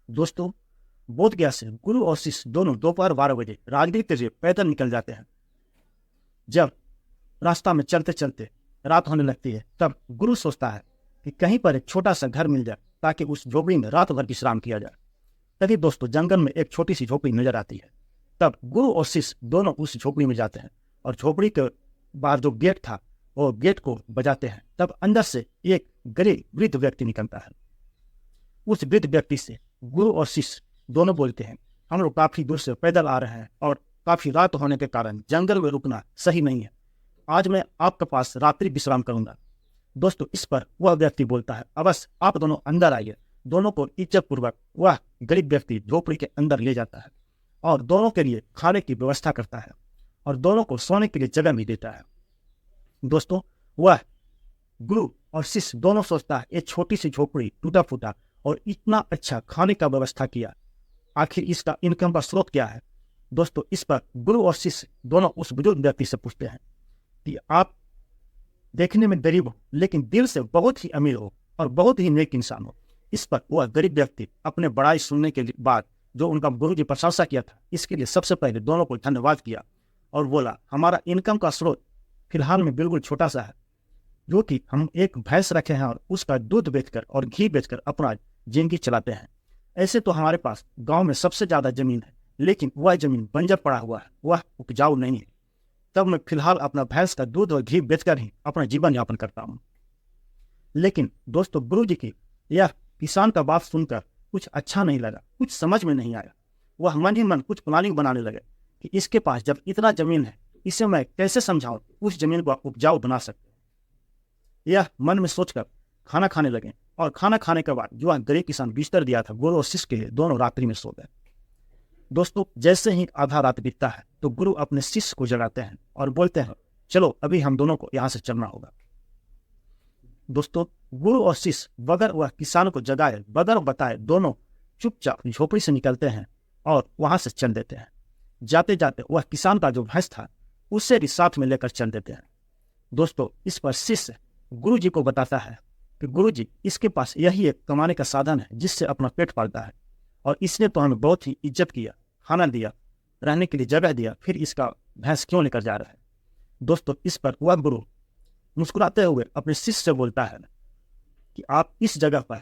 दोस्तों, बोध गया से गुरु और शिष्य दोनों दोपहर 12 बजे राजगीर के लिए पैदल निकल जाते हैं। जब रास्ता में चलते चलते रात होने लगती है, तब गुरु सोचता है कि कहीं पर एक छोटा सा घर मिल जाए ताकि उस झोपड़ी में रात भर विश्राम किया जाए। तभी दोस्तों जंगल में एक छोटी सी झोपड़ी नजर आती है। तब गुरु और शिष्य दोनों उस झोपड़ी में जाते हैं और झोपड़ी के बाहर जो गेट था वो गेट को बजाते हैं। तब अंदर से एक गरीब वृद्ध व्यक्ति निकलता है। उस वृद्ध व्यक्ति से गुरु और शिष्य दोनों बोलते हैं, हम लोग काफी दूर से पैदल आ रहे हैं और काफी रात होने के कारण जंगल में रुकना सही नहीं है। आज मैं आपके पास रात्रि विश्राम करूंगा। दोस्तों, इस पर वह व्यक्ति बोलता है, अवश्य, आप दोनों अंदर आइए। दोनों को इज्जत पूर्वक वह गरीब व्यक्ति झोपड़ी के अंदर ले जाता है और दोनों के लिए खाने की व्यवस्था करता है और दोनों को सोने के लिए जगह भी देता है। दोस्तों, वह गुरु और शिष्य दोनों सोचता है, ये छोटी सी झोपड़ी टूटा फूटा और इतना अच्छा खाने का व्यवस्था किया, आखिर इसका इनकम का स्रोत क्या है। दोस्तों, इस पर गुरु और शिष्य दोनों उस बुजुर्ग व्यक्ति से पूछते हैं कि आप देखने में गरीब हो लेकिन दिल से बहुत ही अमीर हो और बहुत ही नेक इंसान हो। इस पर वह गरीब व्यक्ति अपने बड़ाई सुनने के बाद जो उनका गुरु जी प्रशंसा किया था, इसके लिए सबसे पहले दोनों को धन्यवाद किया और बोला, हमारा इनकम का स्रोत फिलहाल में बिल्कुल छोटा सा है, जो कि हम एक भैंस रखे हैं और उसका दूध बेचकर और घी बेचकर अपना जिंदगी चलाते हैं। ऐसे तो हमारे पास गांव में सबसे ज्यादा जमीन है, लेकिन वह जमीन बंजर पड़ा हुआ है, वह उपजाऊ नहीं है। तब मैं फिलहाल अपना भैंस का दूध और घी बेचकर ही अपना जीवन यापन करता हूँ। लेकिन दोस्तों, गुरु जी की यह किसान का बात सुनकर कुछ अच्छा नहीं लगा, कुछ समझ में नहीं आया। वह मन ही मन कुछ प्लानिंग बनाने लगे कि इसके पास जब इतना जमीन है, इसे मैं कैसे समझाऊं उस जमीन को उपजाऊ बना सकते हैं। यह मन में सोचकर खाना खाने लगे और खाना खाने के बाद जो गरीब किसान बिस्तर दिया था गुरु और शिष्य के लिए, दोनों रात्रि में सो गए। दोस्तों, जैसे ही आधा रात बीतता है तो गुरु अपने शिष्य को जगाते हैं और बोलते हैं, चलो अभी हम दोनों को यहाँ से चलना होगा। दोस्तों, गुरु और शिष्य बगैर वह किसान को जगाए, बगैर बताए, दोनों चुपचाप झोपड़ी से निकलते हैं और वहां से चल देते हैं। जाते जाते वह किसान का जो भैंस था उसे भी साथ में लेकर चल देते हैं। दोस्तों, इस पर शिष्य गुरु जी को बताता है कि गुरु जी, इसके पास यही एक कमाने का साधन है जिससे अपना पेट पालता है और इसने तो हमें बहुत ही इज्जत किया, खाना दिया, रहने के लिए जगह दिया, फिर इसका भैंस क्यों लेकर जा रहा है। दोस्तों, इस पर वह गुरु मुस्कुराते हुए अपने शिष्य से बोलता है कि आप इस जगह पर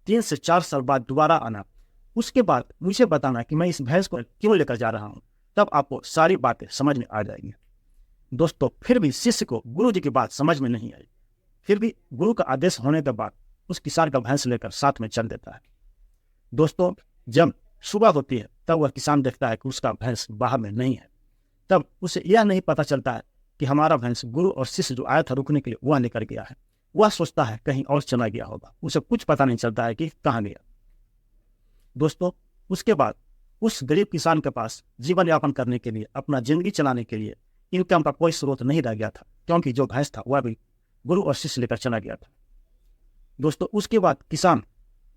3 से 4 साल बाद दोबारा आना, उसके बाद मुझे बताना कि मैं इस भैंस को क्यों लेकर जा रहा हूं, तब आपको सारी बातें समझ में आ जाएंगी। दोस्तों, फिर भी शिष्य को गुरु जी की बात समझ में नहीं आई। फिर भी गुरु का आदेश होने के बाद उस किसान का भैंस लेकर साथ में चल देता है। दोस्तों, जब सुबह होती है तब वह किसान देखता है कि उसका भैंस बाहर में नहीं है। तब उसे यह नहीं पता चलता है कि हमारा भैंस गुरु और शिष्य जो आया था रुकने के लिए वह लेकर गया है। वह सोचता है कहीं और चला गया होगा, उसे कुछ पता नहीं चलता है कि कहाँ गया। दोस्तों, उसके बाद उस गरीब किसान के पास जीवन यापन करने के लिए, अपना जिंदगी चलाने के लिए इनकम का कोई स्रोत नहीं रह गया था, क्योंकि जो भैंस था वह भी गुरु और शिष्य लेकर चला गया था। दोस्तों, उसके बाद किसान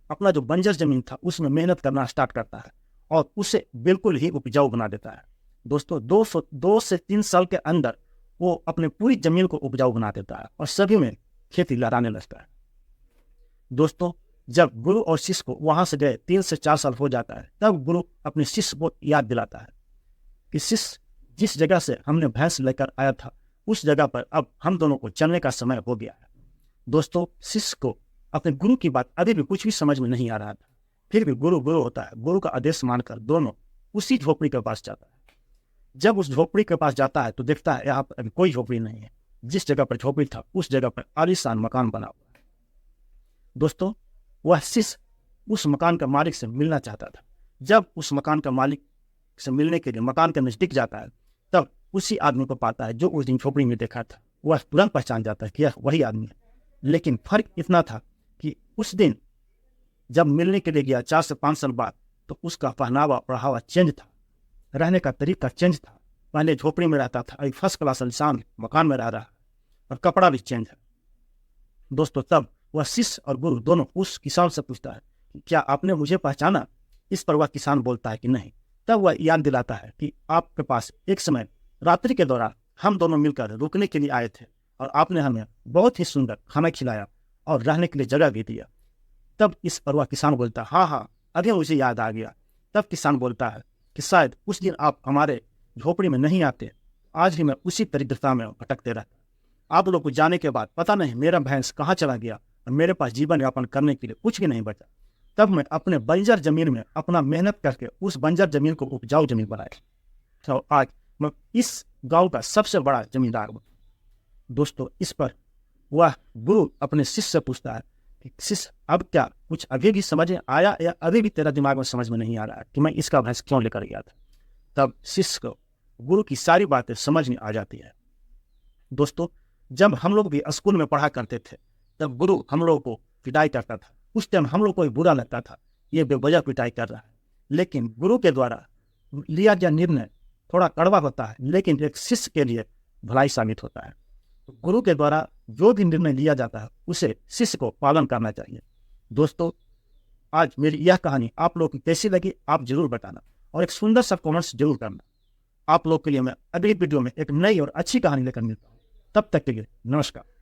अपना जो बंजर जमीन था उसमें मेहनत करना स्टार्ट करता है और उसे बिल्कुल ही उपजाऊ बना देता है। दोस्तों, 2 से 3 साल के अंदर वो अपने पूरी जमीन को उपजाऊ बना देता है और सभी में खेती लहराने लगता है। दोस्तों, जब गुरु और शिष्य को वहां से गए 3 से 4 साल हो जाता है, तब गुरु अपने शिष्य को याद दिलाता है कि शिष्य, जिस जगह से हमने भैंस लेकर आया था उस जगह पर अब हम दोनों को चलने का समय हो गया है। दोस्तों, शिष्य को अपने गुरु की बात अभी भी कुछ भी समझ में नहीं आ रहा था। फिर भी गुरु गुरु होता है, गुरु का आदेश मानकर दोनों उसी झोपड़ी के पास जाता है। जब उस झोपड़ी के पास जाता है तो देखता है यहाँ पर कोई झोपड़ी नहीं है। जिस जगह पर झोपड़ी था उस जगह पर आलीशान मकान बना हुआ है। दोस्तों, वह शिष्य उस मकान का मालिक से मिलना चाहता था। जब उस मकान का मालिक से मिलने के लिए मकान के नजदीक जाता है, तब उसी आदमी को पाता है जो उस दिन झोपड़ी में देखा था। वह तुरंत पहचान जाता है कि यह वही आदमी है। लेकिन फर्क इतना था कि उस दिन जब मिलने के लिए गया 4 से 5 साल बाद, तो उसका पहनावा ओढ़ावा चेंज था, रहने का तरीका चेंज था। पहले झोपड़ी में रहता था, अभी फर्स्ट क्लास इंसान मकान में रह रहा है और कपड़ा भी चेंज है। दोस्तों, तब वह शिष्य और गुरु दोनों उस किसान से पूछता है कि क्या आपने मुझे पहचाना। इस पर वह किसान बोलता है कि नहीं। तब वह याद दिलाता है कि आपके पास एक समय रात्रि के दौरान हम दोनों मिलकर रुकने के लिए आए थे और आपने हमें बहुत ही सुंदर खाना खिलाया और रहने के लिए जगह भी दिया। तब इस पर वह किसान बोलता है, हाँ हाँ, अभी मुझे याद आ गया। तब किसान बोलता है कि शायद उस दिन आप हमारे झोपड़ी में नहीं आते, आज ही मैं उसी दरिद्रता में भटकते रहता। आप लोग को जाने के बाद पता नहीं मेरा भैंस कहाँ चला गया और मेरे पास जीवन यापन करने के लिए कुछ भी नहीं बचा। तब मैं अपने बंजर जमीन में अपना मेहनत करके उस बंजर जमीन को उपजाऊ जमीन बनाया। तो आज मैं इस गांव का सबसे बड़ा जमींदार हूँ। दोस्तों, इस पर वह गुरु अपने शिष्य से पूछता है कि शिष्य, अब क्या कुछ अभी भी समझ में आया या अभी भी तेरा दिमाग में समझ में नहीं आ रहा है कि मैं इसका भैंस क्यों लेकर गया था? तब शिष्य को गुरु की सारी बातें समझ में आ जाती है। दोस्तों, जब हम लोग भी स्कूल में पढ़ा करते थे तब गुरु हम लोग को पिटाई करता था। उस टाइम हम लोग को बुरा लगता था, ये बेवजह पिटाई कर रहा है। लेकिन गुरु के द्वारा लिया गया निर्णय थोड़ा कड़वा होता है, लेकिन एक शिष्य के लिए भलाई साबित होता है। गुरु के द्वारा जो भी निर्णय लिया जाता है उसे शिष्य को पालन करना चाहिए। दोस्तों, आज मेरी यह कहानी आप लोग को कैसी लगी आप जरूर बताना और एक सुंदर सा कमेंट्स जरूर करना। आप लोग के लिए मैं अगली वीडियो में एक नई और अच्छी कहानी लेकर मिलता हूँ। तब तक के लिए नमस्कार।